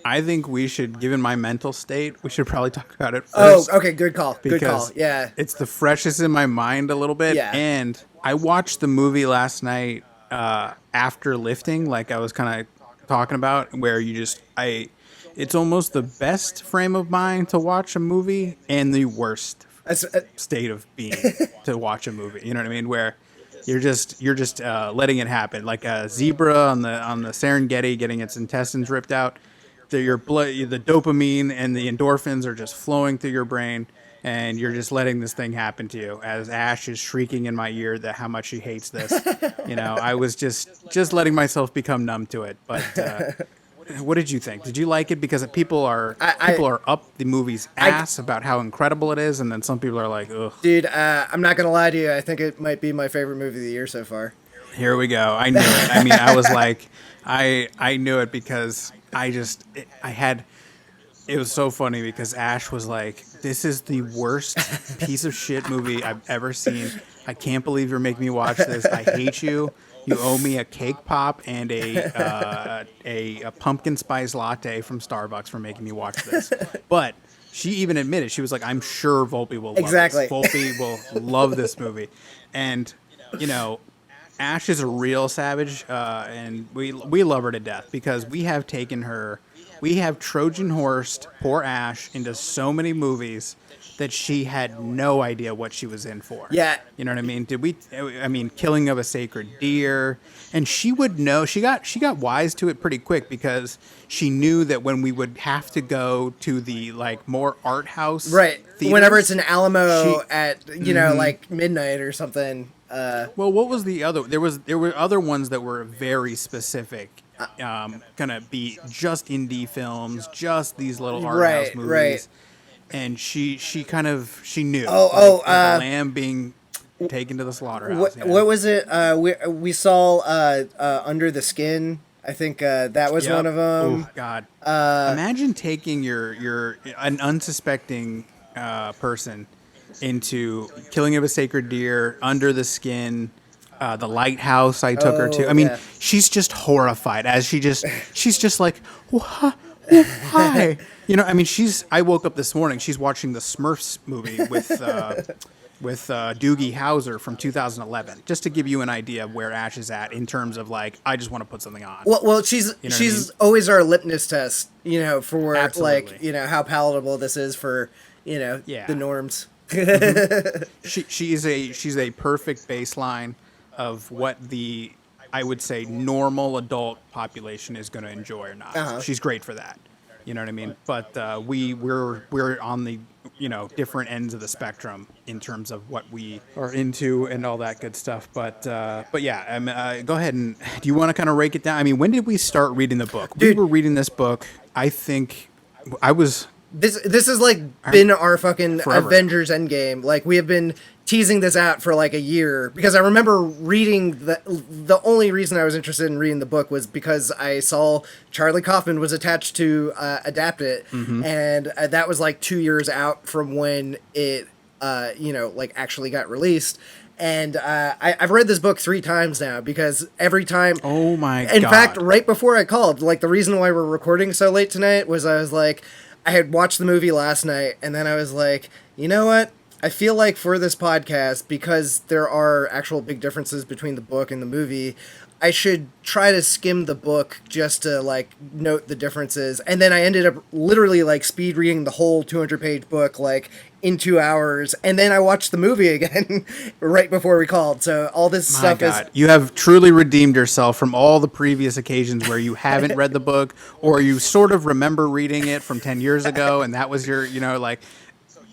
I think we should, given my mental state, we should probably talk about it Oh, first okay, good call. Good call. because Yeah. it's the freshest in my mind a little bit. Yeah. And I watched the movie last night after lifting, like I was kind of talking about, where it's almost the best frame of mind to watch a movie and the worst That's, state of being to watch a movie. You know what I mean? Where you're just letting it happen, like a zebra on the Serengeti getting its intestines ripped out. Your blood, the dopamine and the endorphins are just flowing through your brain, and you're just letting this thing happen to you. As Ash is shrieking in my ear that how much she hates this, I was just letting myself become numb to it. But what did you think? Did you like it? Because people are up the movie's I, ass about how incredible it is, and then some people are like, ugh. dude, I'm not gonna lie to you. I think it might be my favorite movie of the year so far. Here we go. I knew it. I mean, I was like, I knew it because I had. It was so funny because Ash was like, "This is the worst piece of shit movie I've ever seen. I can't believe you're making me watch this. I hate you. You owe me a cake pop and a pumpkin spice latte from Starbucks for making me watch this." But she even admitted, she was like, "I'm sure Volpe will love Exactly. this. Volpe will love this movie," and you know. Ash is a real savage, and we love her to death because we have Trojan horsed poor Ash into so many movies that she had no idea what she was in for. Yeah. You know what I mean? I mean, Killing of a Sacred Deer, and she would know. She got wise to it pretty quick because she knew that when we would have to go to the like more art house, Right. theaters, Whenever it's an Alamo she- at like midnight or something. Well, what was the other? There were other ones that were very specific. Gonna be just indie films, just these little art house Right, movies, right. and she knew. Like a lamb being taken to the slaughterhouse. What was it? We saw Under the Skin. I think that was Yep. one of them. Oh God! Imagine taking your an unsuspecting person into Killing of a Sacred Deer, Under the Skin, The Lighthouse. I took her to. I mean, Yeah. she's just horrified as she's just like, why? Why? I mean, I woke up this morning. She's watching the Smurfs movie with Doogie Howser from 2011, just to give you an idea of where Ash is at in terms of like, I just want to put something on. Well, she's You know what I she's mean? always our litmus test. For Absolutely. like how palatable this is for Yeah. the norms. She's a perfect baseline of what the I would say normal adult population is going to enjoy or not. Uh-huh. She's great for that. You know what I mean? But we're on the different ends of the spectrum in terms of what we are into and all that good stuff. But yeah, go ahead and do you want to kind of rake it down? I mean, when did we start reading the book? Dude. We were reading this book. I think I was. This has like been our fucking Forever. Avengers Endgame. Like we have been teasing this out for like a year because I remember reading the only reason I was interested in reading the book was because I saw Charlie Kaufman was attached to adapt it, and that was like 2 years out from when it like actually got released. And I've read this book 3 times now because every time. Oh my In God. fact, right before I called, like the reason why we're recording so late tonight was I was like, I had watched the movie last night, and then I was like, you know what? I feel like for this podcast, because there are actual big differences between the book and the movie, I should try to skim the book just to like note the differences. And then I ended up literally like speed reading the whole 200-page book like in 2 hours, and then I watched the movie again right before we called. So all this My stuff God, is you have truly redeemed yourself from all the previous occasions where you haven't read the book or you sort of remember reading it from 10 years ago and that was your,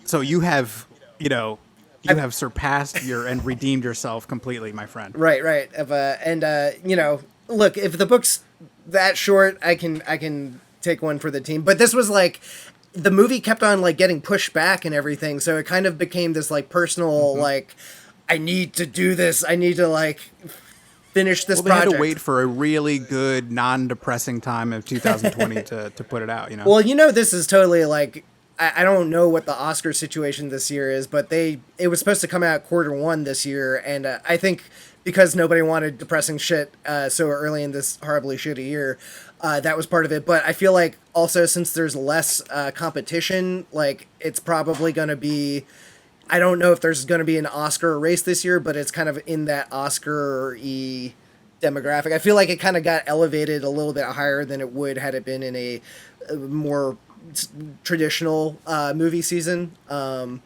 so you have, you have surpassed and redeemed yourself completely, my friend. right. Look, if the book's that short, I can take one for the team. But this was like the movie kept on like getting pushed back and everything, so it kind of became this like personal like I need to do this. I need to like finish this Well, they project. had to wait for a really good, non-depressing time of 2020 to put it out, Well, this is totally like I don't know what the Oscar situation this year is, but it was supposed to come out Q1 this year, and I think because nobody wanted depressing shit so early in this horribly shitty year, that was part of it. But I feel like also since there's less competition, like it's probably going to be. I don't know if there's going to be an Oscar race this year, but it's kind of in that Oscar-y demographic. I feel like it kind of got elevated a little bit higher than it would had it been in a more traditional movie season. But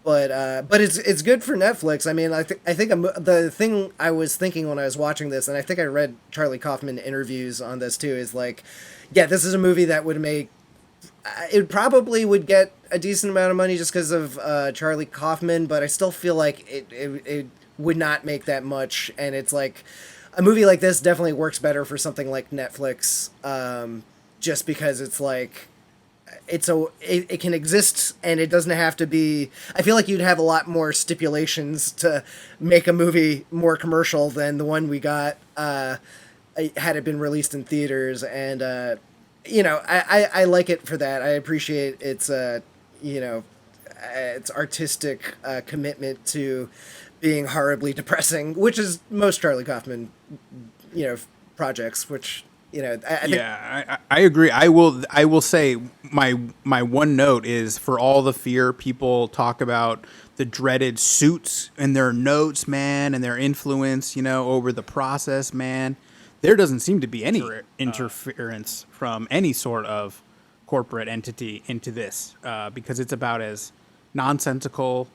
it's good for Netflix. I mean, I think the thing I was thinking when I was watching this, and I think I read Charlie Kaufman interviews on this too, is like, yeah, this is a movie that would make. It probably would get a decent amount of money just because of Charlie Kaufman, but I still feel like it would not make that much. And it's like a movie like this definitely works better for something like Netflix, just because it's like it can exist and it doesn't have to be. I feel like you'd have a lot more stipulations to make a movie more commercial than the one we got had it been released in theaters. And I like it for that. I appreciate its its artistic commitment to being horribly depressing, which is most Charlie Kaufman projects, which I think. Yeah, I agree. I will say my one note is, for all the fear people talk about the dreaded suits and their notes, man, and their influence, over the process, man. There doesn't seem to be any interference from any sort of corporate entity into this, because it's about as nonsensical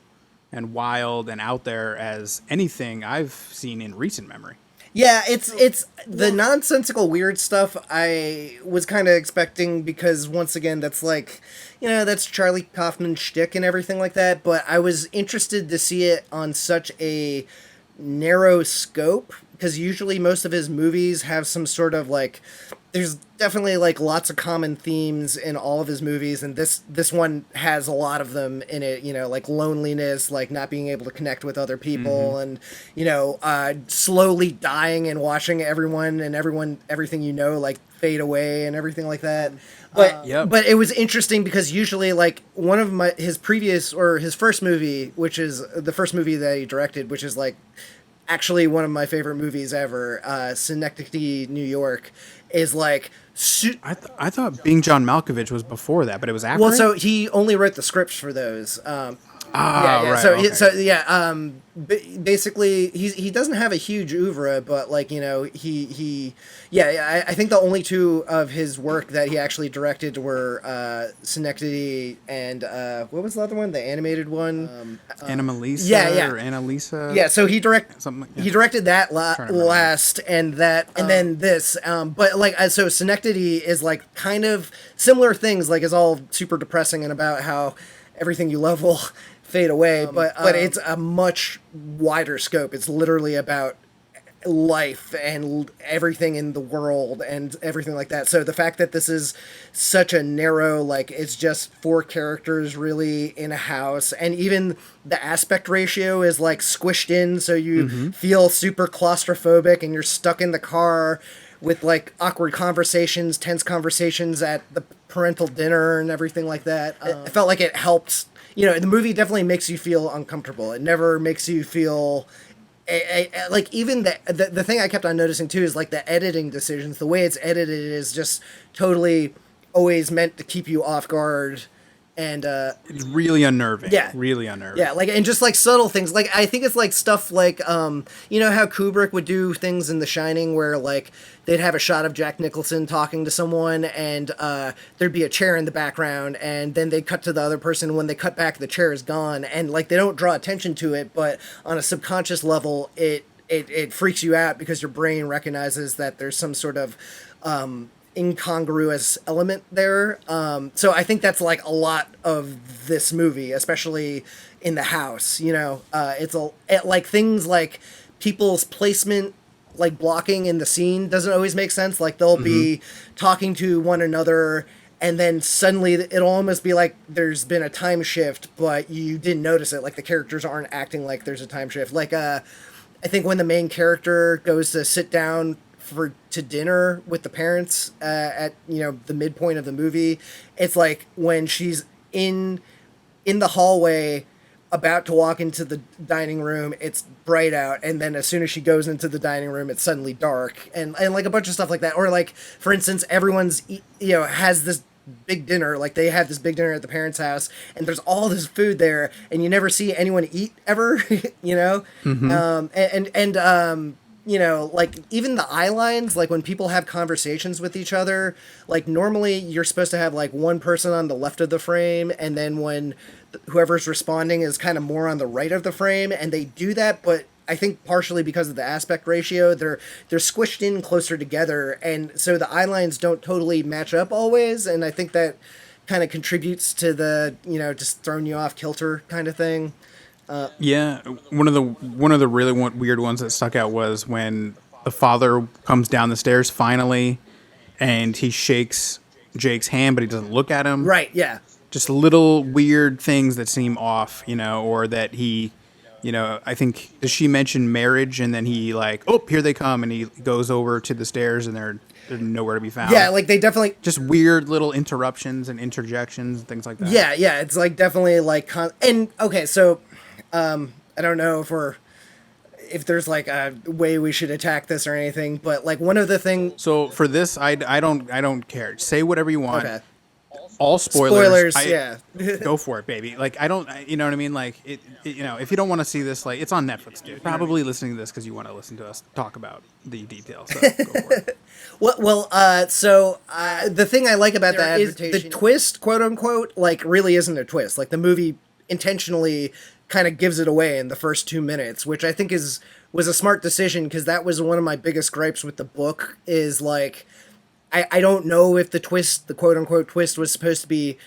and wild and out there as anything I've seen in recent memory. Yeah, it's the nonsensical weird stuff I was kind of expecting, because once again that's like, that's Charlie Kaufman shtick and everything like that, but I was interested to see it on such a narrow scope, because usually most of his movies have some sort of like, there's definitely like lots of common themes in all of his movies, and this one has a lot of them in it, like loneliness, like not being able to connect with other people, and slowly dying and watching everything like fade away and everything like that. But it was interesting because usually like one of his first movie, which is the first movie that he directed, which is like actually one of my favorite movies ever, Synecdoche, New York, is like. I thought Being John Malkovich was before that, but it was after. Well, so he only wrote the scripts for those. Right. So, okay. Basically, he doesn't have a huge oeuvre, but like I think the only two of his work that he actually directed were Synecdoche and what was the other one? The animated one, Anomalisa. Yeah. Or Annalisa. Yeah, so he he directed that last, and then this. But like so Synecdoche is like kind of similar things. Like it's all super depressing and about how everything you love will fade away, but it's a much wider scope. It's literally about life and everything in the world and everything like that. So the fact that this is such a narrow, like it's just 4 characters really in a house, and even the aspect ratio is like squished in, so you feel super claustrophobic and you're stuck in the car with like awkward conversations, tense conversations at the parental dinner and everything like that. I felt like it helped. The movie definitely makes you feel uncomfortable. It never makes you feel like, even the thing I kept on noticing too is like the editing decisions. The way it's edited is just totally always meant to keep you off guard. And it's really unnerving. Yeah. Really unnerving. Yeah, like, and just like subtle things. Like I think it's like stuff like how Kubrick would do things in The Shining where like they'd have a shot of Jack Nicholson talking to someone, and there'd be a chair in the background, and then they'd cut to the other person. When they cut back, the chair is gone, and like they don't draw attention to it, but on a subconscious level it freaks you out because your brain recognizes that there's some sort of incongruous element there. So I think that's like a lot of this movie, especially in the house. Like things like people's placement, like blocking in the scene doesn't always make sense. Like they'll be talking to one another, and then suddenly it'll almost be like there's been a time shift, but you didn't notice it. Like the characters aren't acting like there's a time shift. Like I think when the main character goes to sit down to dinner with the parents at the midpoint of the movie, it's like when she's in the hallway about to walk into the dining room, it's bright out, and then as soon as she goes into the dining room, it's suddenly dark, and like a bunch of stuff like that. Or like, for instance, everyone's has this big dinner, like they have this big dinner at the parents' house, and there's all this food there, and you never see anyone eat ever, like even the eye lines, like when people have conversations with each other, like normally you're supposed to have like one person on the left of the frame, and then when whoever's responding is kind of more on the right of the frame, and they do that, but I think partially because of the aspect ratio, they're squished in closer together, and so the eye lines don't totally match up always, and I think that kind of contributes to the just throwing you off kilter kind of thing. Yeah, one of the really weird ones that stuck out was when the father comes down the stairs finally, and he shakes Jake's hand, but he doesn't look at him. Right. Yeah. Just little weird things that seem off, or that he, I think, does she mention marriage, and then he like, oh, here they come, and he goes over to the stairs, and they're nowhere to be found. Yeah, like they definitely just weird little interruptions and interjections and things like that. Yeah, it's like definitely like and okay, so I don't know if there's like a way we should attack this or anything, but like one of the things. So for this, I don't care. Say whatever you want. Okay. All spoilers. Yeah. Go for it, baby. Like you know what I mean? Like if you don't want to see this, like it's on Netflix, dude. Probably listening to this because you want to listen to us talk about the details. So go for it. So the thing I like about that is the twist, quote unquote, like really isn't a twist. Like the movie intentionally kind of gives it away in the first 2 minutes, which I think was a smart decision, because that was one of my biggest gripes with the book is like, I don't know if the quote unquote twist was supposed to be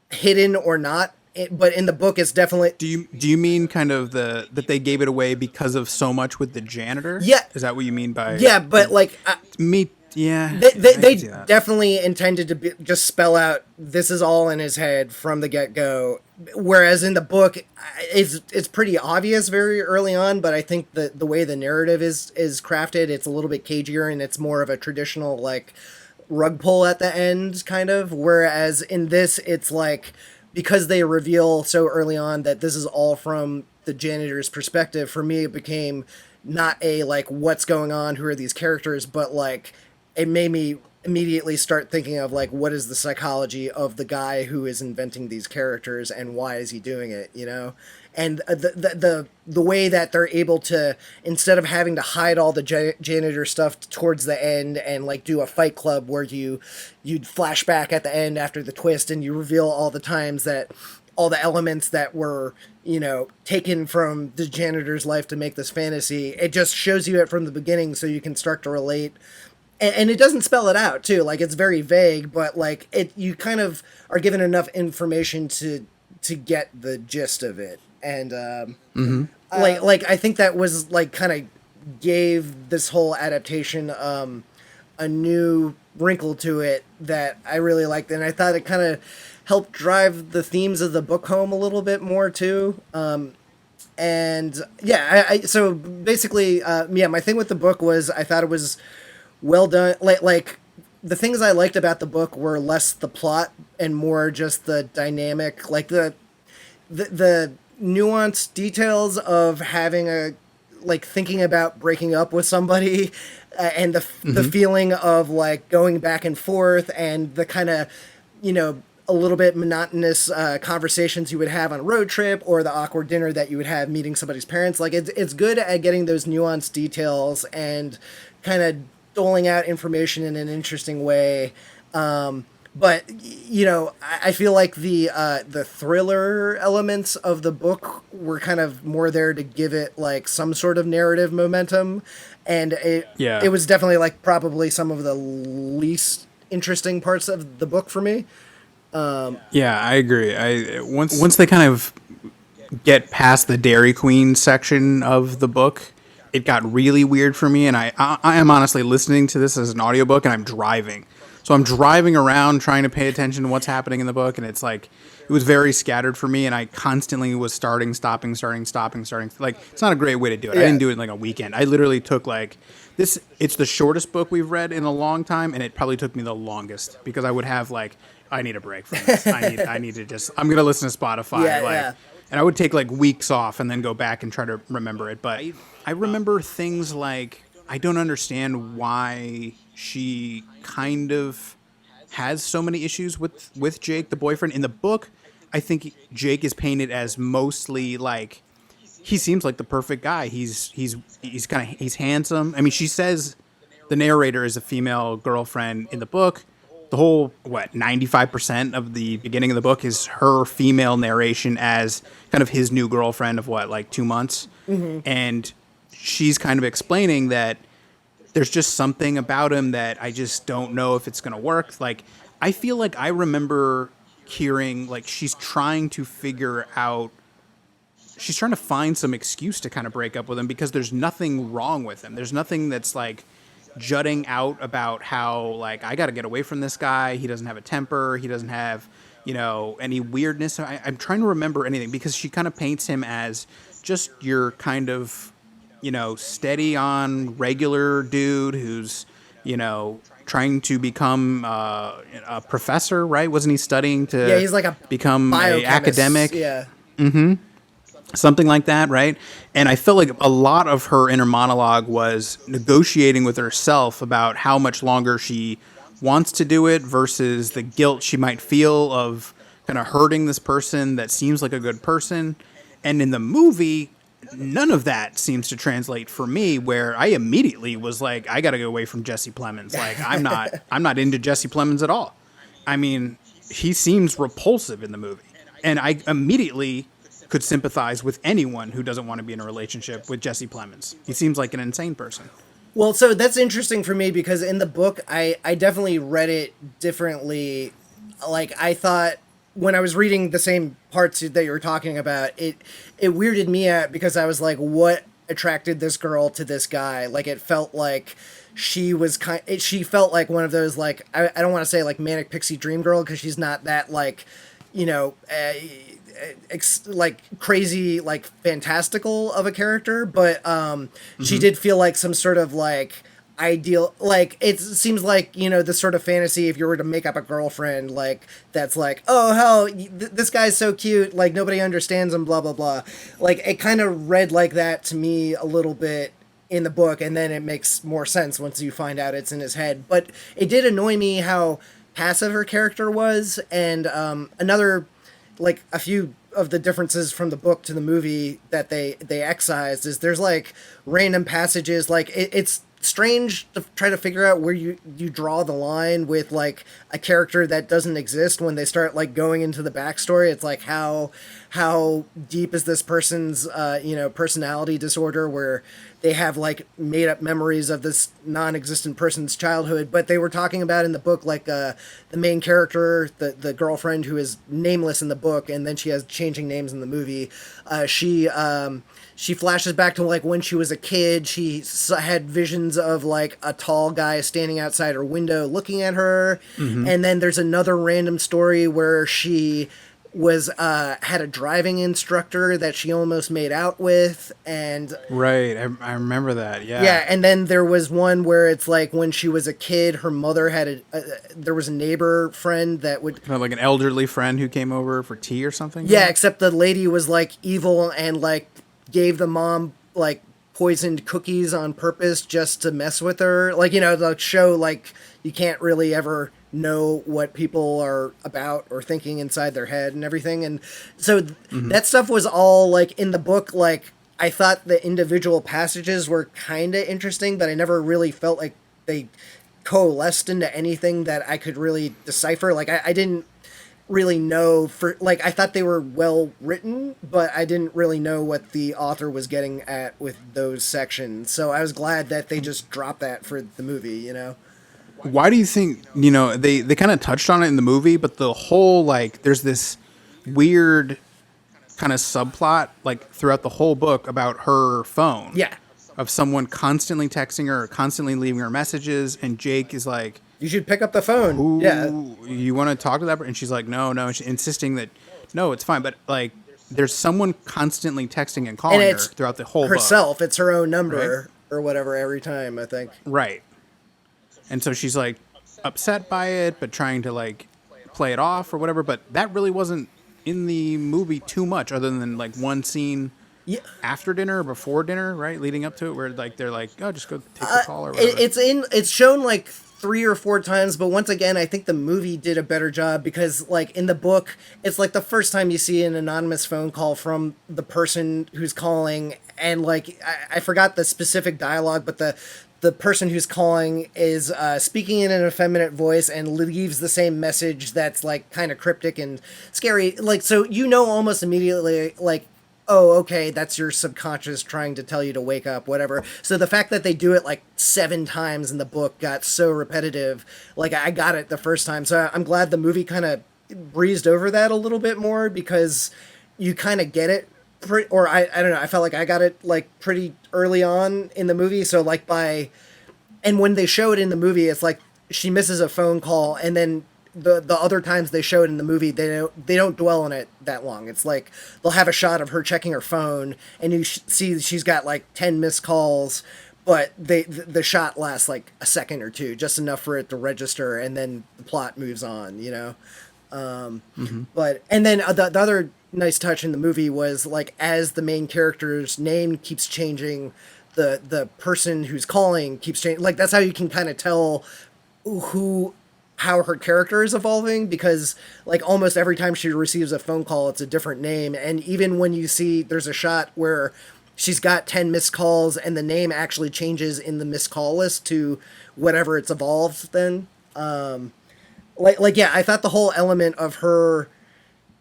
hidden or not, but in the book it's definitely. Do you mean kind of that they gave it away because of so much with the janitor? Yeah. Is that what you mean by? Yeah, but like me. Yeah, they definitely intended to just spell out this is all in his head from the get-go, whereas in the book it's pretty obvious very early on, but I think the way the narrative is crafted, it's a little bit cagier, and it's more of a traditional like rug pull at the end kind of, whereas in this it's like, because they reveal so early on that this is all from the janitor's perspective, for me it became not a like what's going on, who are these characters, but like it made me immediately start thinking of like, what is the psychology of the guy who is inventing these characters, and why is he doing it, and the way that they're able to, instead of having to hide all the janitor stuff towards the end and like do a Fight Club where you'd flash back at the end after the twist and you reveal all the times that all the elements that were taken from the janitor's life to make this fantasy, it just shows you it from the beginning so you can start to relate. And it doesn't spell it out too, like it's very vague, but like you kind of are given enough information to get the gist of it. And like I think that was like kind of gave this whole adaptation a new wrinkle to it that I really liked, and I thought it kind of helped drive the themes of the book home a little bit more too. And yeah, so basically, my thing with the book was I thought it was well done. Like the things I liked about the book were less the plot and more just the dynamic, like the nuanced details of having thinking about breaking up with somebody, and the feeling of like going back and forth, and the kind of a little bit monotonous conversations you would have on a road trip, or the awkward dinner that you would have meeting somebody's parents. Like it's good at getting those nuanced details and kind of doling out information in an interesting way. But I feel like the thriller elements of the book were kind of more there to give it like some sort of narrative momentum, and it was definitely like probably some of the least interesting parts of the book for me. Yeah, I agree. Once they kind of get past the Dairy Queen section of the book, it got really weird for me, and I am honestly listening to this as an audiobook, and I'm driving. So I'm driving around trying to pay attention to what's happening in the book, and it's like, it was very scattered for me, and I constantly was starting. Like, it's not a great way to do it. Yeah. I didn't do it in like a weekend. I literally took like, it's the shortest book we've read in a long time, and it probably took me the longest, because I would have like, I need a break from this. I need to I'm going to listen to Spotify. And I would take like weeks off and then go back and try to remember it. But I remember things like I don't understand why she kind of has so many issues with Jake, the boyfriend. In the book, I think Jake is painted as mostly like he seems like the perfect guy. He's handsome. I mean, she says the narrator is a female girlfriend in the book. The whole 95% of the beginning of the book is her female narration as kind of his new girlfriend of like 2 months. And she's kind of explaining that there's just something about him that I just don't know if it's going to work. Like, I feel like I remember hearing like she's trying to find some excuse to kind of break up with him because there's nothing wrong with him. There's nothing that's like jutting out about how like I got to get away from this guy. He doesn't have a temper. He doesn't have, any weirdness. I'm trying to remember anything because she kind of paints him as just your kind of, steady on regular dude who's, trying to become a professor, right? Wasn't he studying to he's like a become an academic? Yeah. Something like that, right? And I felt like a lot of her inner monologue was negotiating with herself about how much longer she wants to do it versus the guilt she might feel of kind of hurting this person that seems like a good person. And in the movie, none of that seems to translate for me, where I immediately was like, I got to go away from Jesse Plemons. Like, I'm not into Jesse Plemons at all. I mean, he seems repulsive in the movie. And I immediately could sympathize with anyone who doesn't want to be in a relationship with Jesse Plemons. He seems like an insane person. Well, so that's interesting for me because in the book, I definitely read it differently. Like, I thought when I was reading the same parts that you were talking about, it weirded me out because I was like, what attracted this girl to this guy? Like, it felt like she felt like one of those, like, I don't want to say like manic pixie dream girl because she's not that like, like crazy, like fantastical of a character, but she did feel like some sort of like ideal, like it seems like the sort of fantasy if you were to make up a girlfriend like that's like, oh hell, this guy's so cute, like nobody understands him, blah blah blah. Like it kind of read like that to me a little bit in the book, and then it makes more sense once you find out it's in his head. But it did annoy me how passive her character was, and another, like a few of the differences from the book to the movie that they excised is there's like random passages, like it's strange to try to figure out where you draw the line with like a character that doesn't exist when they start like going into the backstory. It's like how deep is this person's personality disorder where they have like made up memories of this non-existent person's childhood. But they were talking about in the book like the main character, the girlfriend who is nameless in the book and then she has changing names in the movie, she flashes back to like when she was a kid. She had visions of like a tall guy standing outside her window looking at her. And then there's another random story where she was had a driving instructor that she almost made out with, and right, I remember that. Yeah, and then there was one where it's like when she was a kid, her mother had there was a neighbor friend that would kind of like an elderly friend who came over for tea or something. Yeah, except the lady was like evil and like gave the mom like poisoned cookies on purpose just to mess with her. Like, the show, like, you can't really ever know what people are about or thinking inside their head and everything. And so that stuff was all like in the book. Like, I thought the individual passages were kind of interesting, but I never really felt like they coalesced into anything that I could really decipher. Like, I didn't really know I thought they were well written, but I didn't really know what the author was getting at with those sections. So I was glad that they just dropped that for the movie, Why do you think, they kind of touched on it in the movie, but the whole, like, there's this weird kind of subplot, like, throughout the whole book about her phone. Yeah. Of someone constantly texting her, constantly leaving her messages, and Jake is like, you should pick up the phone. Ooh, yeah. You want to talk to that person? And she's like, no. And she's insisting that, no, it's fine. But, like, there's someone constantly texting and calling her throughout the whole herself. book. It's her own number or whatever every time, I think. Right. And so she's, like, upset by it, but trying to, like, play it off or whatever. But that really wasn't in the movie too much, other than like one scene Yeah, after dinner or before dinner, right, leading up to it, where like they're like, oh, just go take the call or whatever. it's shown like 3 or 4 times, but once again, I think the movie did a better job because, like, in the book, it's like the first time you see an anonymous phone call from the person who's calling, and like I forgot the specific dialogue, but the person who's calling is speaking in an effeminate voice and leaves the same message that's like kind of cryptic and scary. Like, so you know almost immediately, like, oh, okay, that's your subconscious trying to tell you to wake up, whatever. So the fact that they do it like 7 times in the book got so repetitive. Like, I got it the first time. So I'm glad the movie kind of breezed over that a little bit more because you kind of get it. Or I don't know, I felt like I got it like pretty early on in the movie. So like and when they show it in the movie, it's like she misses a phone call, and then the other times they show it in the movie, they don't dwell on it that long. It's like they'll have a shot of her checking her phone, and you see she's got like 10 missed calls, but the shot lasts like a second or two, just enough for it to register, and then the plot moves on. You know. But and then the other nice touch in the movie was like as the main character's name keeps changing, the person who's calling keeps changing. Like that's how you can kind of tell how her character is evolving, because like almost every time she receives a phone call, it's a different name. And even when you see there's a shot where she's got 10 missed calls and the name actually changes in the missed call list to whatever it's evolved then. Like yeah, I thought the whole element of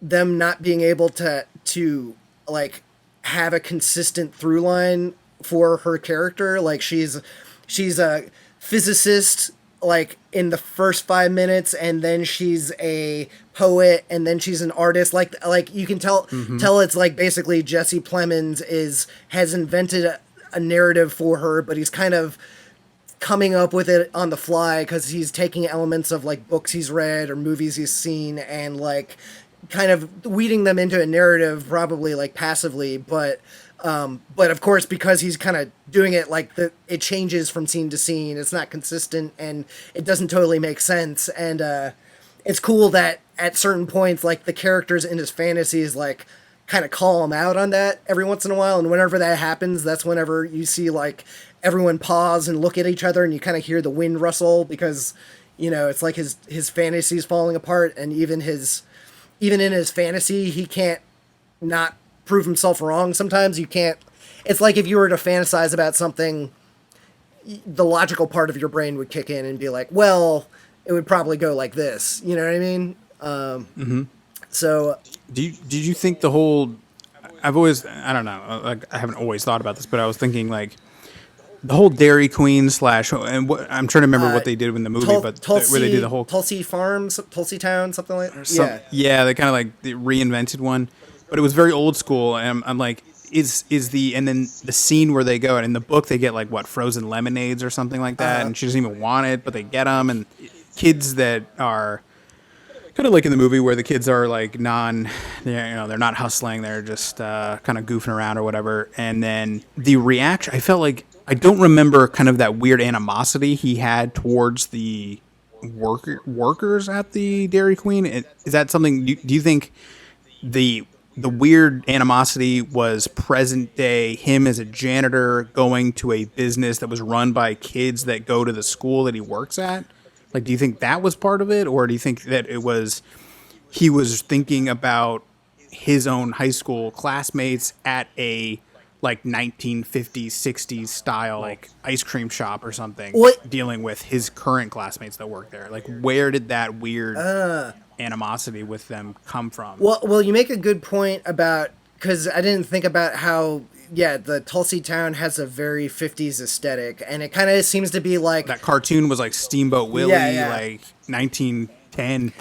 them not being able to like have a consistent through line for her character, like she's a physicist like in the first 5 minutes, and then she's a poet, and then she's an artist. Like you can tell it's like basically Jesse Plemons has invented a narrative for her, but he's kind of coming up with it on the fly because he's taking elements of like books he's read or movies he's seen and like kind of weeding them into a narrative, probably like passively, but of course, because he's kind of doing it like it changes from scene to scene. It's not consistent, and it doesn't totally make sense. And it's cool that at certain points, like the characters in his fantasies, like kind of call him out on that every once in a while. And whenever that happens, that's whenever you see like everyone pause and look at each other, and you kind of hear the wind rustle because, you know, it's like his fantasies falling apart, and even in his fantasy, he can't not prove himself wrong. Sometimes you can't. It's like if you were to fantasize about something, the logical part of your brain would kick in and be like, well, it would probably go like this. You know what I mean? So Did you think the whole? I don't know. Like I haven't always thought about this, but I was thinking like the whole Dairy Queen slash, and what I'm trying to remember what they did in the movie, where they do the whole Tulsi Farms, Tulsi Town, something like that. Yeah, they kind of like they reinvented one, but it was very old school. And I'm like, and then the scene where they go, and in the book they get like what, frozen lemonades or something like that, and she doesn't even want it, but they get them, and kids that are kind of like in the movie where the kids are like they're not hustling, they're just kind of goofing around or whatever. And then the reaction, I felt like I don't remember kind of that weird animosity he had towards the workers at the Dairy Queen. Is that something? Do you think the weird animosity was present day him as a janitor going to a business that was run by kids that go to the school that he works at? Like, do you think that was part of it, or do you think that he was thinking about his own high school classmates at a like 1950s, 60s style like ice cream shop or something, dealing with his current classmates that work there? Like, where did that weird animosity with them come from? Well, you make a good point about, because I didn't think about how, yeah, the Tulsi Town has a very 50s aesthetic, and it kind of seems to be like that cartoon was like Steamboat Willie, like 1910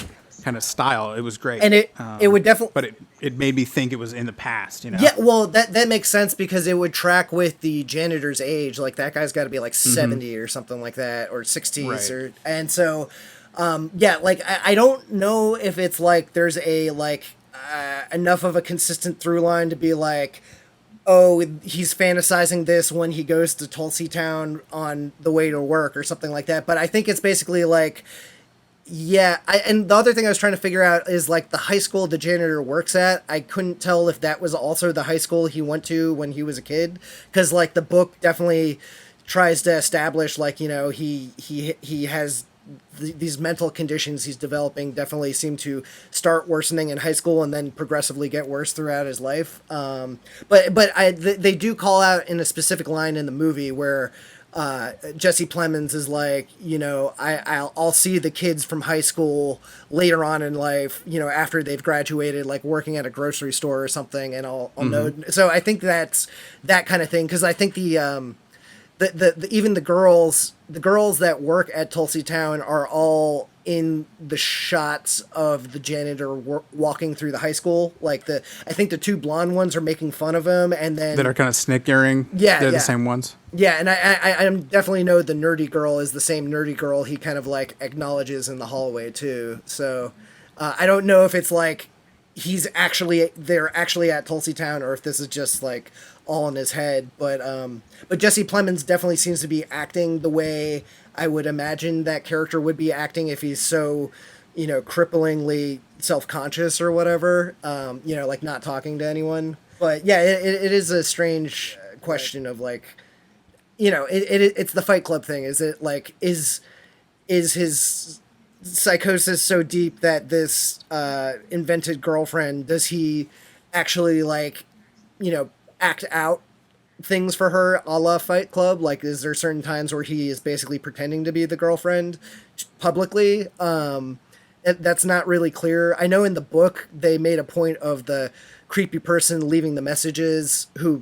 kind of style. It was great, and it would definitely, but it made me think it was in the past, you know. Yeah, well, that makes sense because it would track with the janitor's age. Like that guy's got to be like 70 or something like that, or 60s, right. And so yeah, like I don't know if it's like there's a like enough of a consistent through line to be like, oh, he's fantasizing this when he goes to Tulsi Town on the way to work or something like that. But I think it's basically like Yeah, and the other thing I was trying to figure out is like the high school the janitor works at. I couldn't tell if that was also the high school he went to when he was a kid, because like the book definitely tries to establish like he has these mental conditions he's developing definitely seem to start worsening in high school and then progressively get worse throughout his life. They do call out in a specific line in the movie where Jesse Plemons is like, I'll see the kids from high school later on in life, after they've graduated, like working at a grocery store or something, and I'll know. So I think that's that kind of thing, because I think even the girls that work at Tulsi Town are all in the shots of the janitor walking through the high school. Like I think the two blonde ones are making fun of him, and then That are kind of snickering. Yeah, They're yeah. the same ones. Yeah, and I definitely know the nerdy girl is the same nerdy girl he kind of like acknowledges in the hallway too. So I don't know if it's like they're actually at Tulsi Town, or if this is just like all in his head. But Jesse Plemons definitely seems to be acting the way I would imagine that character would be acting if he's so, cripplingly self-conscious or whatever. Like not talking to anyone. But yeah, it is a strange question of like, it's the Fight Club thing. Is it like is his psychosis so deep that this invented girlfriend, does he actually like, act out things for her a la Fight Club? Like, is there certain times where he is basically pretending to be the girlfriend publicly? That's not really clear. I know in the book they made a point of the creepy person leaving the messages, who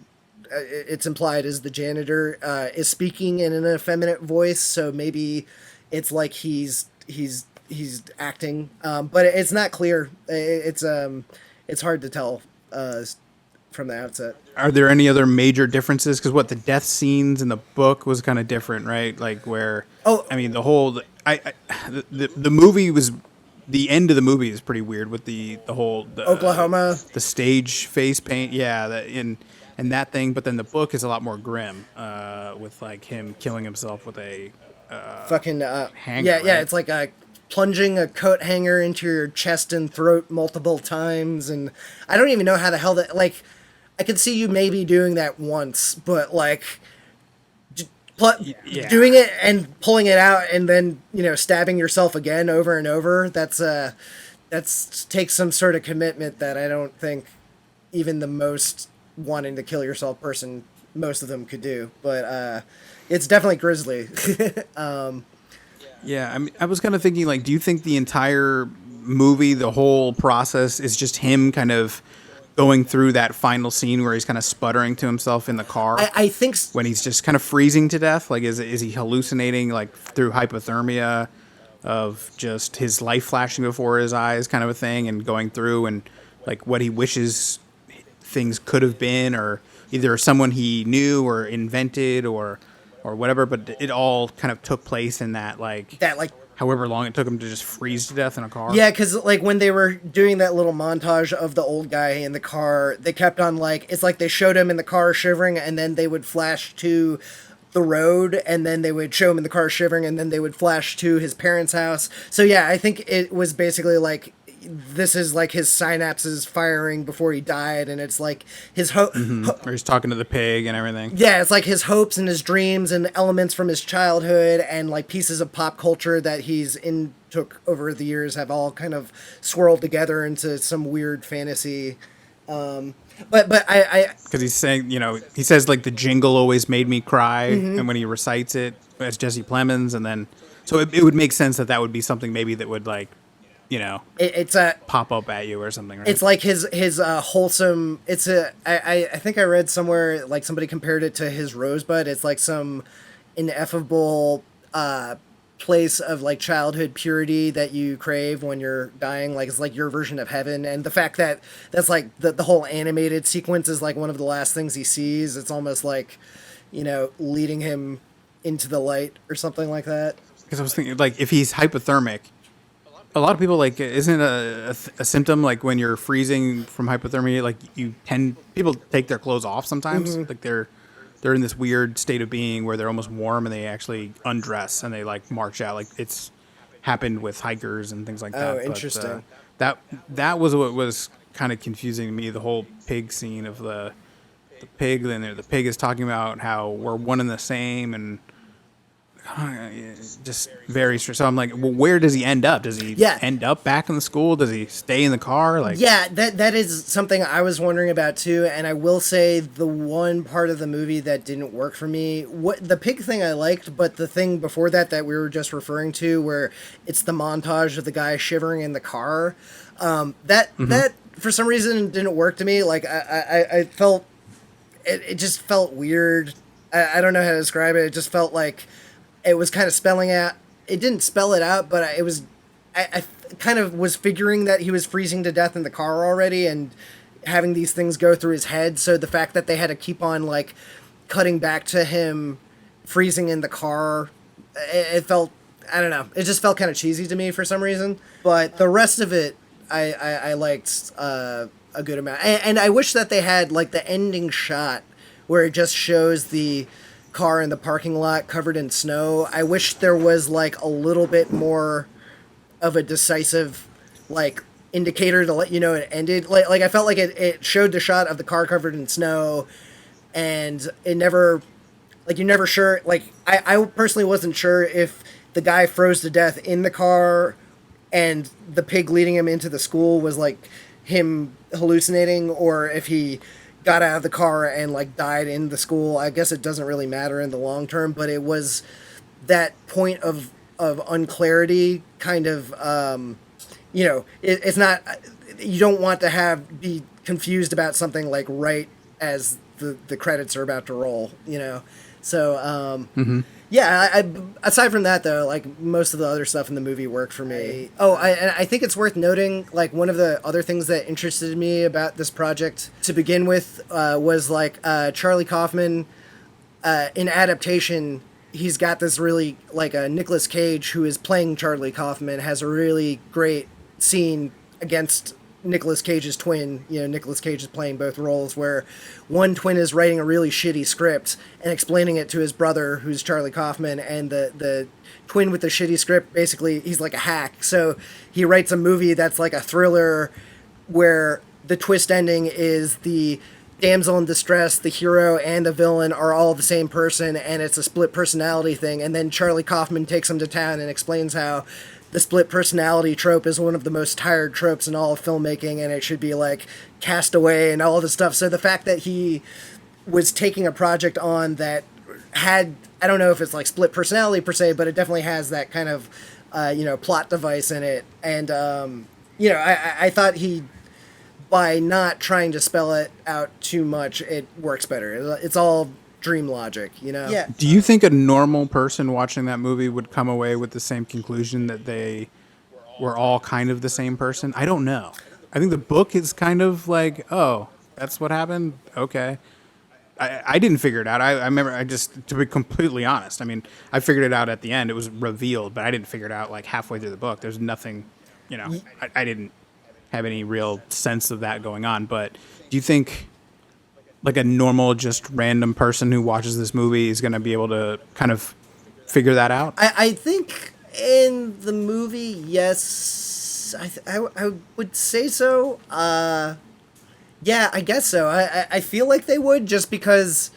it's implied is the janitor, is speaking in an effeminate voice. So maybe it's like he's acting, but it's not clear. It's hard to tell from the outset. Are there any other major differences? Because the death scenes in the book was kind of different, right? Like where, I mean, the movie was, the end of the movie is pretty weird with the Oklahoma, the stage face paint, yeah, and that thing. But then the book is a lot more grim, with like him killing himself with a fucking hanger, yeah, right? it's like plunging a coat hanger into your chest and throat multiple times, and I don't even know how the hell that, like, I could see you maybe doing that once, but like doing it and pulling it out and then stabbing yourself again over and over, that's takes some sort of commitment that I don't think even the most wanting to kill yourself person, most of them could do. But it's definitely grisly. Yeah, I mean, I was kind of thinking, like, do you think the entire movie, the whole process, is just him kind of going through that final scene where he's kind of sputtering to himself in the car? I think when he's just kind of freezing to death. Like, is he hallucinating, like, through hypothermia of just his life flashing before his eyes, kind of a thing, and going through and like what he wishes things could have been, or either someone he knew or invented or whatever. But it all kind of took place in that however long it took him to just freeze to death in a car. Yeah, because like when they were doing that little montage of the old guy in the car, they kept on it's like they showed him in the car shivering, and then they would flash to the road, and then they would show him in the car shivering, and then they would flash to his parents' house. So yeah, I think it was basically like, this is like his synapses firing before he died, and it's like his Or he's talking to the pig and everything. Yeah, it's like his hopes and his dreams and elements from his childhood and like pieces of pop culture that he's took over the years have all kind of swirled together into some weird fantasy. But I because he's saying, he says like the jingle always made me cry, and when he recites it as Jesse Plemons, and then so it would make sense that would be something maybe that would like, it's a pop up at you or something, right? It's like his wholesome. I think I read somewhere like somebody compared it to his Rosebud. It's like some ineffable place of like childhood purity that you crave when you're dying. Like it's like your version of heaven, and the fact that that's like the whole animated sequence is like one of the last things he sees. It's almost like, leading him into the light or something like that. Because I was thinking, like, if he's hypothermic, a lot of people, like, isn't a symptom, like, when you're freezing from hypothermia, like, people take their clothes off sometimes. Like, they're in this weird state of being where they're almost warm, and they actually undress, and they, like, march out. Like, it's happened with hikers and things like that. Oh, interesting. But that was what was kind of confusing to me. The whole pig scene of the pig. Then the pig is talking about how we're one and the same, and just very strange. So I'm like, well, where does he end up? Does he end up back in the school? Does he stay in the car? Like, yeah, that is something I was wondering about too. And I will say the one part of the movie that didn't work for me, the pig thing I liked, but the thing before that we were just referring to, where it's the montage of the guy shivering in the car, that for some reason didn't work to me. Like I felt it just felt weird. I don't know how to describe it. It just felt like it was kind of spelling out. It didn't spell it out, but it was. I kind of was figuring that he was freezing to death in the car already, and having these things go through his head. So the fact that they had to keep on like cutting back to him freezing in the car, it felt. I don't know. It just felt kind of cheesy to me for some reason. But the rest of it, I liked a good amount, and I wish that they had like the ending shot where it just shows the car in the parking lot covered in snow. I wish there was like a little bit more of a decisive like indicator to let you know it ended. Like I felt like it showed the shot of the car covered in snow, and it never, like, you're never sure. Like I personally wasn't sure if the guy froze to death in the car and the pig leading him into the school was like him hallucinating, or if he got out of the car and like died in the school. I guess it doesn't really matter in the long term, but it was that point of unclarity kind of, it's not, you don't want to be confused about something like right as the credits are about to roll, so yeah, I aside from that though, like most of the other stuff in the movie worked for me. I think it's worth noting, like, one of the other things that interested me about this project to begin with was like Charlie Kaufman in adaptation. He's got this really, like, Nicolas Cage, who is playing Charlie Kaufman, has a really great scene against Nicolas Cage's twin. Nicolas Cage is playing both roles, where one twin is writing a really shitty script and explaining it to his brother, who's Charlie Kaufman, and the twin with the shitty script, basically, he's like a hack. So he writes a movie that's like a thriller where the twist ending is the damsel in distress, the hero, and the villain are all the same person, and it's a split personality thing. And then Charlie Kaufman takes him to town and explains how the split personality trope is one of the most tired tropes in all of filmmaking, and it should be like cast away and all this stuff. So the fact that he was taking a project on that had, I don't know if it's like split personality per se, but it definitely has that kind of, plot device in it. And, I thought he, by not trying to spell it out too much, it works better. It's all dream logic, Yeah. Do you think a normal person watching that movie would come away with the same conclusion, that they were all kind of the same person? I don't know. I think the book is kind of like, oh, that's what happened? Okay. I didn't figure it out. I remember, to be completely honest, I mean, I figured it out at the end. It was revealed, but I didn't figure it out like halfway through the book. There's nothing, I didn't have any real sense of that going on. But do you think, like, a normal, just random person who watches this movie is going to be able to kind of figure that out? I think in the movie, yes, I would say so. Yeah, I guess so. I feel like they would, just because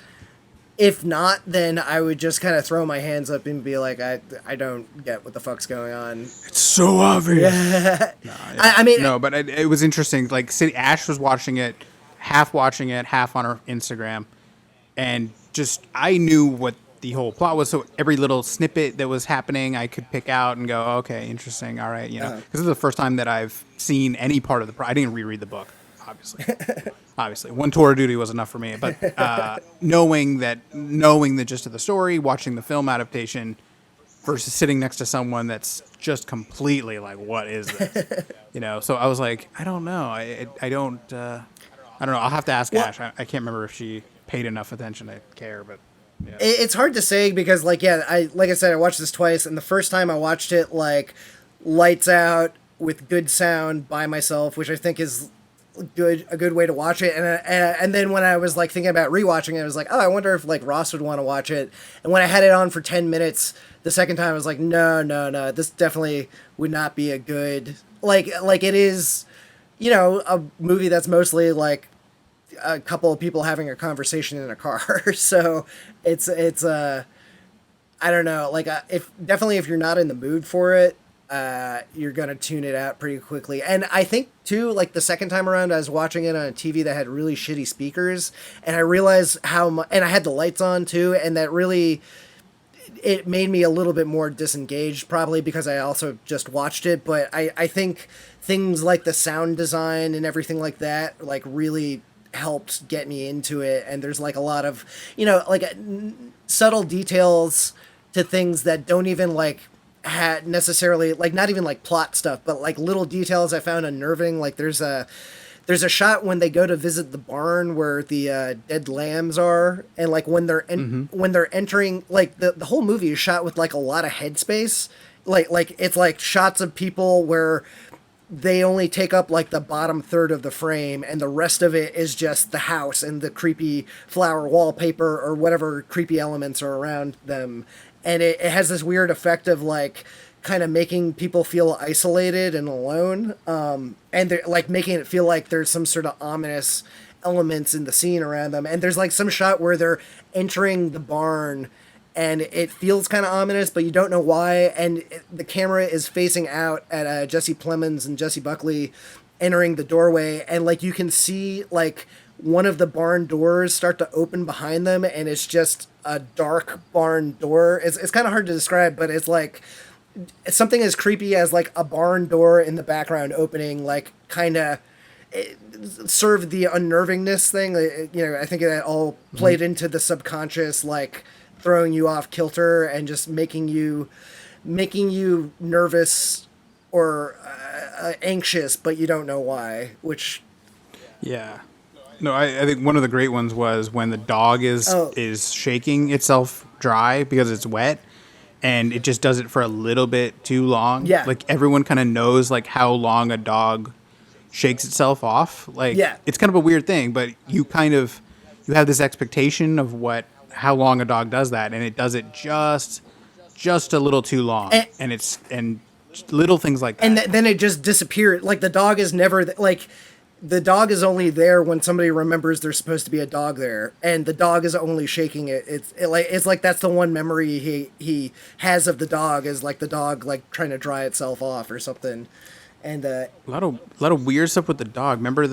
if not, then I would just kind of throw my hands up and be like, I don't get what the fuck's going on. It's so obvious. Yeah. No, yeah. I mean... No, but it was interesting. Like, Ash was watching it, half on her Instagram, and just, I knew what the whole plot was, so every little snippet that was happening I could pick out and go, okay, interesting, all right, because this is the first time that I've seen any part of I didn't reread the book, obviously. One tour of duty was enough for me, but knowing the gist of the story, watching the film adaptation versus sitting next to someone that's just completely like, what is this? So I was like, I don't know, I don't know. I'll have to ask Ash. I can't remember if she paid enough attention to care, but yeah. It's hard to say because, like I said, I watched this twice, and the first time I watched it, like, lights out with good sound by myself, which I think is a good way to watch it. And then when I was like thinking about rewatching it, I was like, oh, I wonder if like Ross would want to watch it. And when I had it on for 10 minutes the second time, I was like, no, this definitely would not be a good, like it is, a movie that's mostly like a couple of people having a conversation in a car. So it's I don't know, like if you're not in the mood for it, you're gonna tune it out pretty quickly. And I think too, like the second time around, I was watching it on a TV that had really shitty speakers, and I realized how much, and I had the lights on too, and that really it made me a little bit more disengaged, probably because I also just watched it. But I think things like the sound design and everything like that, like really helped get me into it. And there's like a lot of, like subtle details to things that don't even like had necessarily like not even like plot stuff, but like little details I found unnerving. Like there's a shot when they go to visit the barn where the dead lambs are, and like when they're when they're entering, like the whole movie is shot with like a lot of headspace. Like it's like shots of people where they only take up like the bottom third of the frame, and the rest of it is just the house and the creepy flower wallpaper or whatever creepy elements are around them. And it has this weird effect of like kind of making people feel isolated and alone. And they're like making it feel like there's some sort of ominous elements in the scene around them. And there's like some shot where they're entering the barn and it feels kind of ominous, but you don't know why. And the camera is facing out at Jesse Plemons and Jesse Buckley entering the doorway, and like you can see like one of the barn doors start to open behind them, and it's just a dark barn door. It's kind of hard to describe, but it's like it's something as creepy as like a barn door in the background opening, like kind of served the unnervingness thing. I think that all played into the subconscious, like throwing you off kilter and just making you nervous or anxious, but you don't know why. Which, Yeah. No, I think one of the great ones was when the dog is shaking itself dry because it's wet, and it just does it for a little bit too long. Yeah. Like everyone kind of knows like how long a dog shakes itself off. Like it's kind of a weird thing, but you have this expectation of how long a dog does that, and it does it just a little too long, and little things like that. And then it just disappeared. Like the dog is never like the dog is only there when somebody remembers there's supposed to be a dog there, and the dog is only shaking it. It's like that's the one memory he has of the dog, is like the dog like trying to dry itself off or something. And a lot of weird stuff with the dog. Remember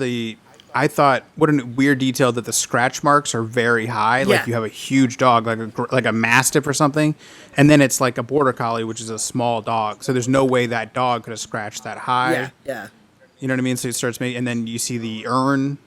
I thought what a weird detail that the scratch marks are very high. Like you have a huge dog, like a mastiff or something, and then it's like a border collie, which is a small dog. So there's no way that dog could have scratched that high. Yeah. You know what I mean? So it starts making, and then you see the urn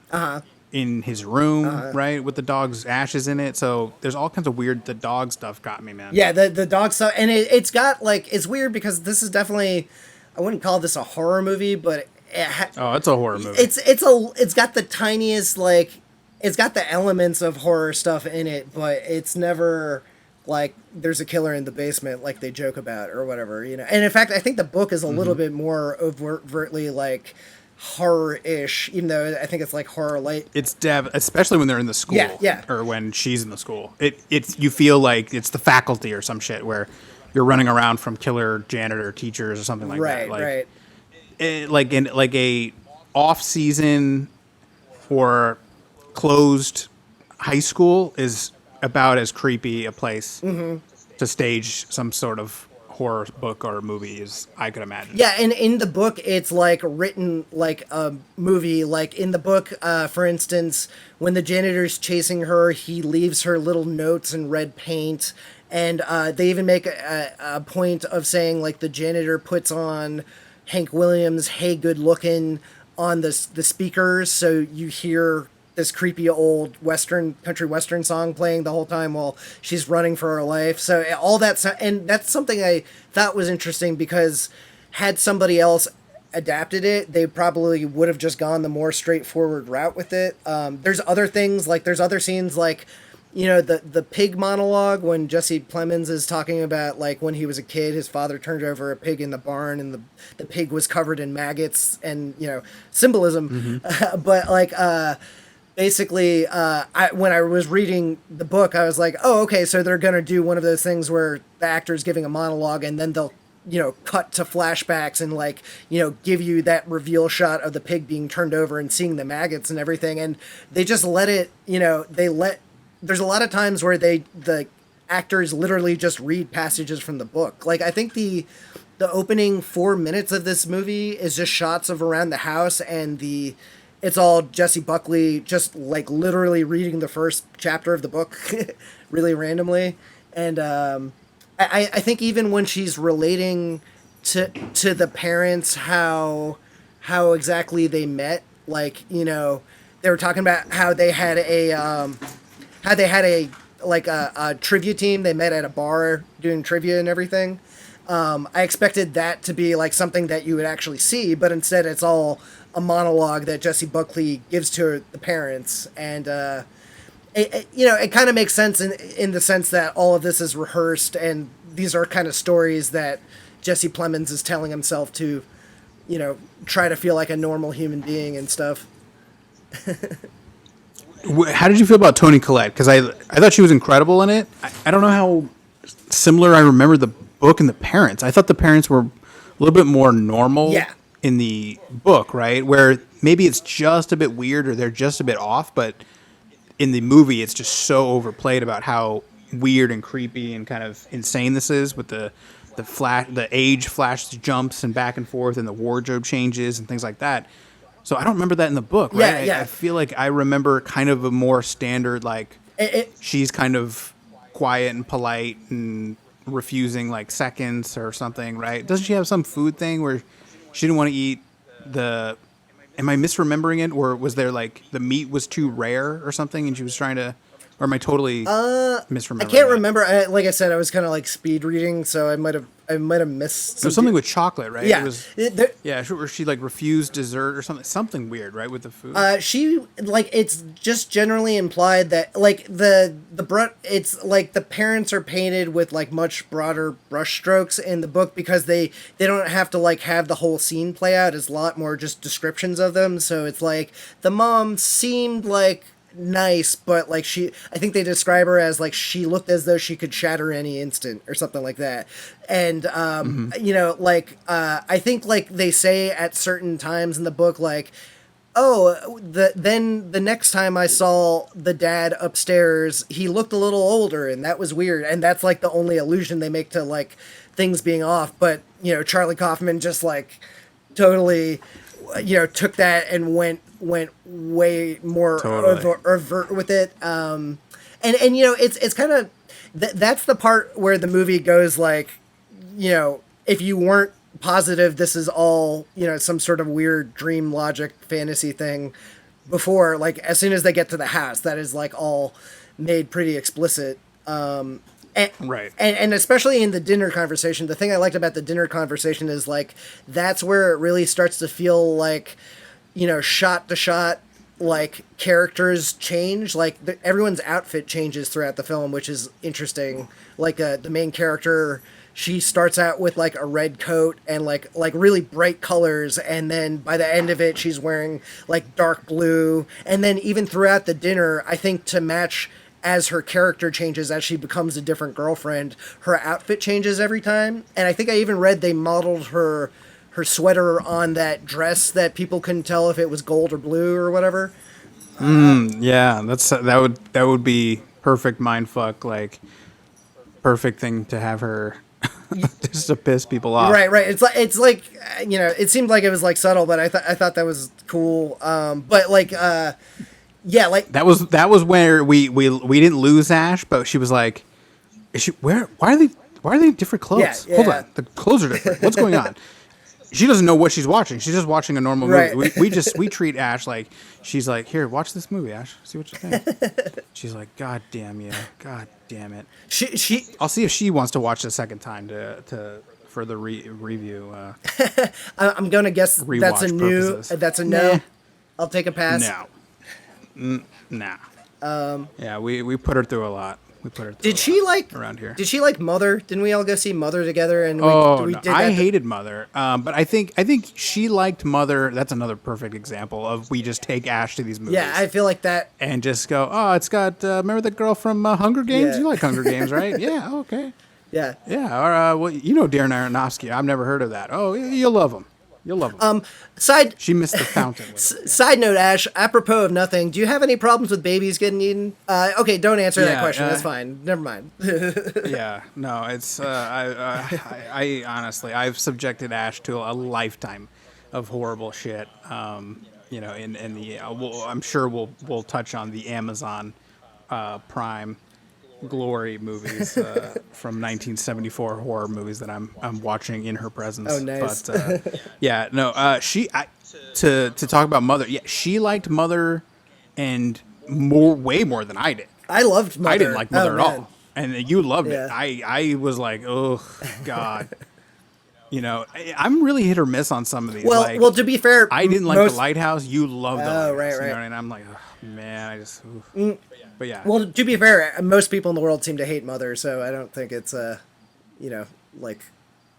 in his room, right, with the dog's ashes in it. So there's all kinds of weird. The dog stuff got me, man. Yeah, the dog stuff, and it's got like it's weird because this is definitely, I wouldn't call this a horror movie, but it's a horror movie. It's got the tiniest, like it's got the elements of horror stuff in it, but it's never like there's a killer in the basement like they joke about or whatever, And in fact, I think the book is a little bit more overtly like horror-ish, even though I think it's like horror light. It's especially when they're in the school, yeah, or when she's in the school. It's you feel like it's the faculty or some shit where you're running around from killer janitor teachers or something like that. Right. Like in like a off season or closed high school is about as creepy a place to stage some sort of horror book or movie as I could imagine. Yeah, and in the book it's like written like a movie. Like in the book, for instance, when the janitor's chasing her, he leaves her little notes in red paint, and they even make a point of saying like the janitor puts on Hank Williams' "Hey Good Lookin'" on the speakers, so you hear this creepy old country western song playing the whole time while she's running for her life. So all that, and that's something I thought was interesting, because had somebody else adapted it, they probably would have just gone the more straightforward route with it. There's other things, like there's other scenes, like the pig monologue when Jesse Plemons is talking about like when he was a kid, his father turned over a pig in the barn and the pig was covered in maggots and symbolism. But like basically, when I was reading the book, I was like, oh, okay, so they're gonna do one of those things where the actor's giving a monologue and then they'll cut to flashbacks and like, give you that reveal shot of the pig being turned over and seeing the maggots and everything. And they just let it, there's a lot of times where the actors literally just read passages from the book. Like, I think the opening 4 minutes of this movie is just shots of around the house and it's all Jessie Buckley just like literally reading the first chapter of the book really randomly. And, I think even when she's relating to the parents how exactly they met, like they were talking about how they had a trivia team. They met at a bar doing trivia and everything. I expected that to be like something that you would actually see, but instead it's all a monologue that Jessie Buckley gives to the parents, and it kind of makes sense in the sense that all of this is rehearsed and these are kind of stories that Jesse Plemons is telling himself to, try to feel like a normal human being and stuff. How did you feel about Toni Collette? Because I thought she was incredible in it. I don't know how similar I remember the book and the parents. I thought the parents were a little bit more normal in the book, right? Where maybe it's just a bit weird or they're just a bit off, but in the movie, it's just so overplayed about how weird and creepy and kind of insane this is with the age flash jumps and back and forth and the wardrobe changes and things like that. So I don't remember that in the book, right? I feel like I remember kind of a more standard, like she's kind of quiet and polite and refusing like seconds or something, right? Doesn't she have some food thing where she didn't want to eat the... Am I misremembering it, or was there like the meat was too rare or something, and she was trying to, or am I totally misremembering? I can't remember. Like I said, I was kind of like speed reading, so I might have missed. There was something with chocolate, right? Yeah, it was, where she like refused dessert or something weird, right, with the food. She like it's just generally implied that like it's like the parents are painted with like much broader brush strokes in the book because they don't have to like have the whole scene play out. It's a lot more just descriptions of them. So it's like the mom seemed like nice, but like I think they describe her as like she looked as though she could shatter any instant or something like that. And I think like they say at certain times in the book, like, oh, then the next time I saw the dad upstairs, he looked a little older, and that was weird. And that's like the only allusion they make to like things being off. But Charlie Kaufman just like totally took that and went way more overt with it. And it's kind of that's the part where the movie goes like, if you weren't positive this is all some sort of weird dream logic fantasy thing before, like as soon as they get to the house, that is like all made pretty explicit. Right. And especially in the dinner conversation, the thing I liked about the dinner conversation is like that's where it really starts to feel like shot to shot, like characters change, like everyone's outfit changes throughout the film, which is interesting. Like the main character, she starts out with like a red coat and like really bright colors, and then by the end of it she's wearing like dark blue. And then even throughout the dinner, I think to match as her character changes, as she becomes a different girlfriend, her outfit changes every time. And I think I even read they modeled her sweater on that dress that people couldn't tell if it was gold or blue or whatever. Yeah, that would be perfect mindfuck, like perfect thing to have her just to piss people off. Right. It's like it seemed like it was like subtle, but I thought that was cool. But like yeah, like that was where we didn't lose Ash, but she was like, why are they different clothes? Yeah. Hold on, the clothes are different. What's going on? She doesn't know what she's watching. She's just watching a normal movie. Right. We treat Ash like she's like, here, watch this movie, Ash. See what you think. She's like, God damn you, God damn it. She I'll see if she wants to watch the second time for the review. I'm gonna guess that's a purposes. that's a no. Nah. I'll take a pass. No. Nah. Yeah, we put her through a lot. We put her through Did a she lot like? around here. Did she like Mother? Didn't we all go see Mother together? And Oh we no, did I that. hated Mother, but I think she liked Mother. That's another perfect example of we just take Ash to these movies. Yeah, I feel like that. And just go, oh, it's got. Remember the girl from Hunger Games? Yeah. You like Hunger Games, right? Yeah, okay. Yeah. Yeah, or well, you know Darren Aronofsky. I've never heard of that. Oh, you'll love him. You'll love him. Side She missed the fountain. With it. side note, Ash. Apropos of nothing, do you have any problems with babies getting eaten? Okay, don't answer that Yeah, question. That's fine. Never mind. Yeah, no, it's I honestly I've subjected Ash to a lifetime of horrible shit. You know, in the I'm sure we'll touch on the Amazon Prime glory movies from 1974 horror movies that I'm watching in her presence. Oh, nice. But yeah, no, to talk about Mother. Yeah, she liked Mother, and way more than I did. I loved Mother. I didn't like Mother at man. all, and you loved Yeah. it. I was like, oh God, you know, I'm really hit or miss on some of these. Well, like, well, to be fair, I didn't like most, The Lighthouse. You loved The Lighthouse. right, You right. know, and I'm like, oh, man, I just. Oof. But yeah. Well, to be fair, most people in the world seem to hate Mother, so I don't think it's you know, like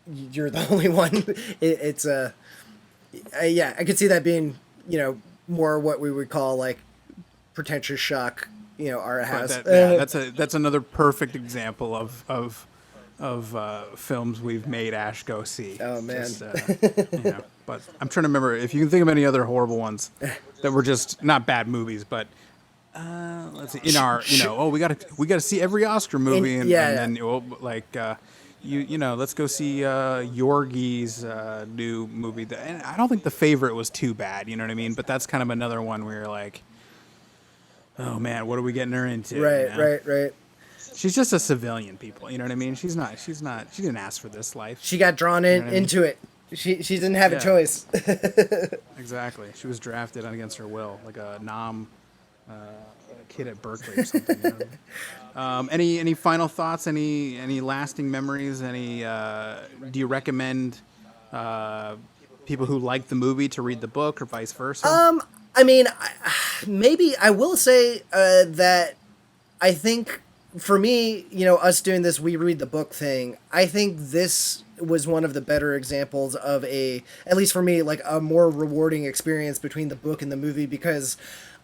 you're the only one. It's yeah, I could see that being, you know, more what we would call like pretentious shock. You know, art house. That's another perfect example of films we've made Ash go see. Oh, man. Just, you know, but I'm trying to remember if you can think of any other horrible ones that were just not bad movies, but let's see. In our, you know, we gotta see every Oscar movie, and then like you know, let's go see Yorgi's new movie. And I don't think The Favorite was too bad. You know what I mean? But that's kind of another one where you're like, oh man, what are we getting her into? Right, you know? right. She's just a civilian, people. You know what I mean? She's not. She didn't ask for this life. She got drawn into it. She didn't have a choice. Exactly. She was drafted against her will, like a kid at Berkeley or something. You know? Any final thoughts? Any lasting memories? Do you recommend people who like the movie to read the book or vice versa? I mean, maybe I will say that I think for me, you know, us doing this we read the book thing, I think this was one of the better examples of at least for me, like a more rewarding experience between the book and the movie, because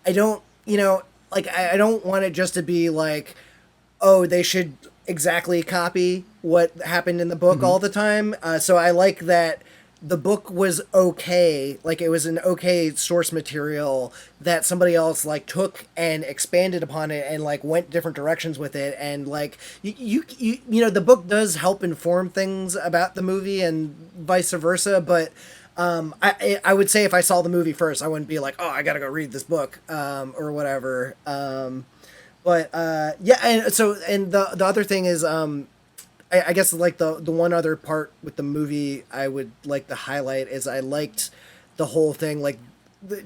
I don't, you know, like I don't want it just to be like, oh, they should exactly copy what happened in the book all the time. So I like that the book was okay, like it was an okay source material that somebody else like took and expanded upon it and like went different directions with it, and like you know, the book does help inform things about the movie and vice versa, but I would say if I saw the movie first, I wouldn't be like, oh, I gotta go read this book or whatever. But yeah, and so and the other thing is I guess like the one other part with the movie I would like to highlight is I liked the whole thing, like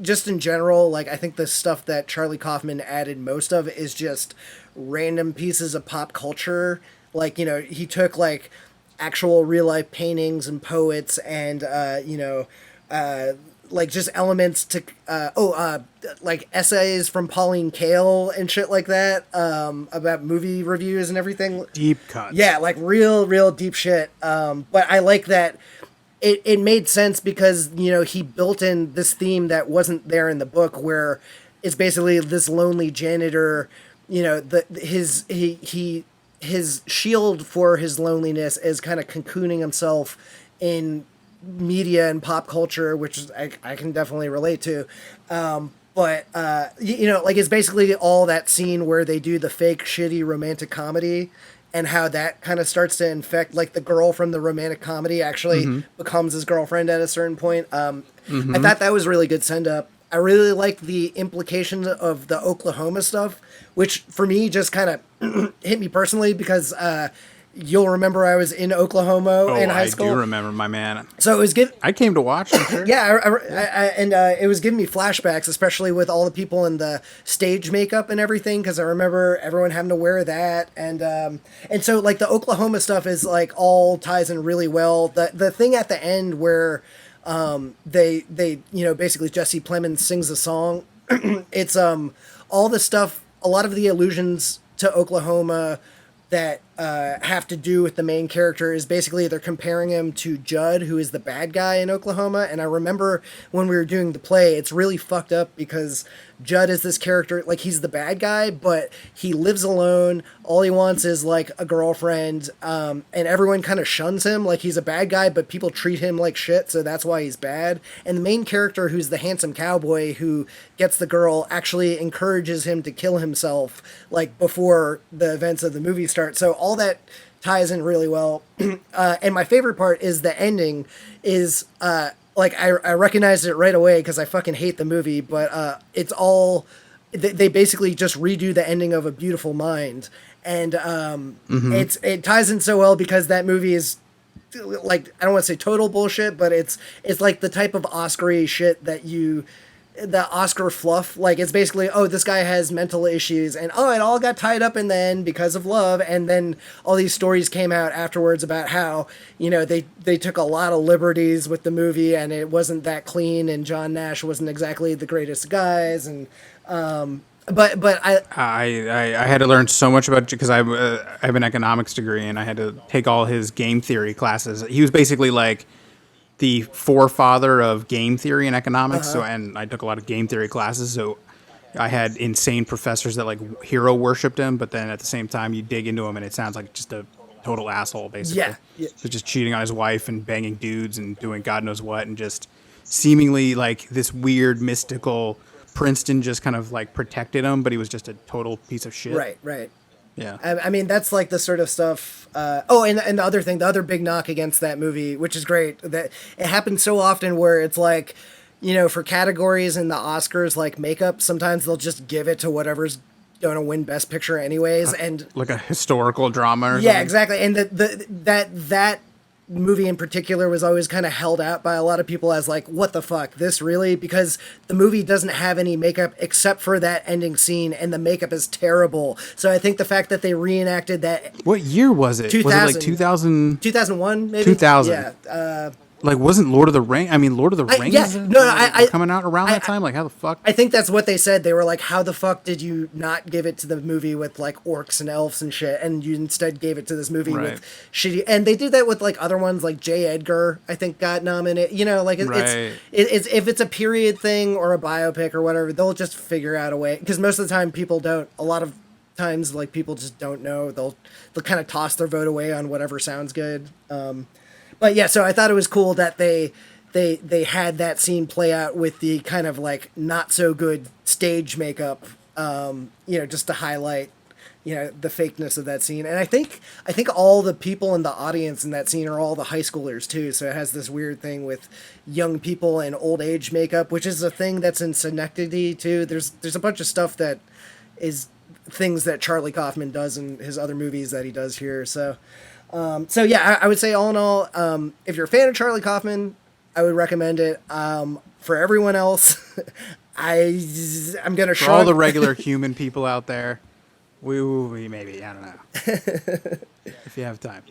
just in general, like I think the stuff that Charlie Kaufman added most of is just random pieces of pop culture. Like, you know, he took like actual real life paintings and poets and you know, like just elements to like essays from Pauline Kael and shit like that about movie reviews and everything. Deep cuts. Yeah, like real deep shit. But I like that it made sense because, you know, he built in this theme that wasn't there in the book, where it's basically this lonely janitor, you know, his shield for his loneliness is kind of cocooning himself in media and pop culture, which is, I can definitely relate to. But you know, like it's basically all that scene where they do the fake shitty romantic comedy and how that kind of starts to infect, like the girl from the romantic comedy actually becomes his girlfriend at a certain point. I thought that was really good send up. I really liked the implications of the Oklahoma stuff, which for me just kind of hit me personally because you'll remember I was in Oklahoma in high school. I do remember, my man. So it was good. I came to watch. I'm sure. Yeah, and it was giving me flashbacks, especially with all the people in the stage makeup and everything, because I remember everyone having to wear that, and so like the Oklahoma stuff is like all ties in really well. The thing at the end where they you know, basically Jesse Plemons sings a song. It's all the stuff. a lot of the allusions to Oklahoma that have to do with the main character is basically they're comparing him to Judd, who is the bad guy in Oklahoma. And I remember when we were doing the play, it's really fucked up because Judd is this character, like he's the bad guy, but he lives alone. All he wants is like a girlfriend, and everyone kind of shuns him. Like he's a bad guy, but people treat him like shit, so that's why he's bad. And the main character, who's the handsome cowboy who gets the girl, actually encourages him to kill himself, like before the events of the movie start. So all that ties in really well. And my favorite part is the ending is, like I recognized it right away because I fucking hate the movie, but it's all they basically just redo the ending of A Beautiful Mind, and it ties in so well because that movie is like, I don't want to say total bullshit, but it's like the type of Oscar-y shit that the Oscar fluff. Like it's basically, oh, this guy has mental issues, and oh, it all got tied up in the end because of love. And then all these stories came out afterwards about how, you know, they took a lot of liberties with the movie and it wasn't that clean, and John Nash wasn't exactly the greatest guys. And but I had to learn so much about, because I have an economics degree and I had to take all his game theory classes. He was basically like the forefather of game theory and economics. So, and I took a lot of game theory classes. So I had insane professors that like hero worshipped him, but then at the same time you dig into him and it sounds like just a total asshole, basically. Yeah. So just cheating on his wife and banging dudes and doing God knows what, and just seemingly like this weird mystical Princeton just kind of like protected him, but he was just a total piece of shit. Right. Yeah. I mean, that's like the sort of stuff. And the other thing, the other big knock against that movie, which is great, that it happens so often where it's like, you know, for categories in the Oscars, like makeup, sometimes they'll just give it to whatever's going to win Best Picture anyways. And like a historical drama or yeah, something. exactly. And that movie in particular was always kind of held out by a lot of people as like, what the fuck, this really? Because the movie doesn't have any makeup except for that ending scene, and the makeup is terrible. So I think the fact that they reenacted that. What year was it? 2000. Was it like 2000? 2001 maybe? 2000. Yeah. Like, wasn't Lord of the Rings? I mean, Lord of the Rings coming out around that time? Like, how the fuck? I think that's what they said. They were like, how the fuck did you not give it to the movie with, like, orcs and elves and shit, and you instead gave it to this movie with shitty... And they did that with, like, other ones, like J. Edgar, I think, got nominated. You know, like, it's if it's a period thing or a biopic or whatever, they'll just figure out a way. Because most of the time, people don't... A lot of times, like, people just don't know. They'll kind of toss their vote away on whatever sounds good. But yeah, so I thought it was cool that they had that scene play out with the kind of like not so good stage makeup, you know, just to highlight, you know, the fakeness of that scene. And I think all the people in the audience in that scene are all the high schoolers too. So it has this weird thing with young people and old age makeup, which is a thing that's in Synecdoche too. There's a bunch of stuff that is things that Charlie Kaufman does in his other movies that he does here. So yeah, I would say all in all, if you're a fan of Charlie Kaufman, I would recommend it. For everyone else, I'm gonna for all the regular human people out there, we maybe, I don't know. If you have time.